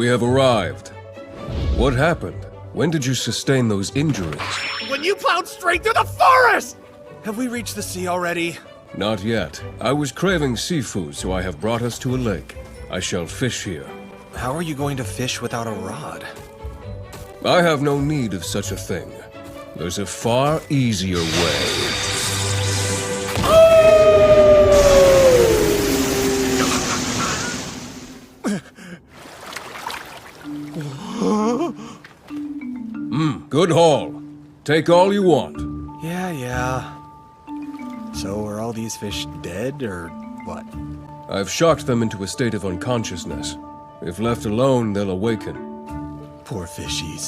We have arrived. What happened? When did you sustain those injuries? When you plowed straight through the forest! Have we reached the sea already? Not yet. I was craving seafood, so I have brought us to a lake. I shall fish here. How are you going to fish without a rod? I have no need of such a thing. There's a far easier way. Good haul. Take all you want. Yeah. So are all these fish dead, or what? I've shocked them into a state of unconsciousness. If left alone, they'll awaken. Poor fishies.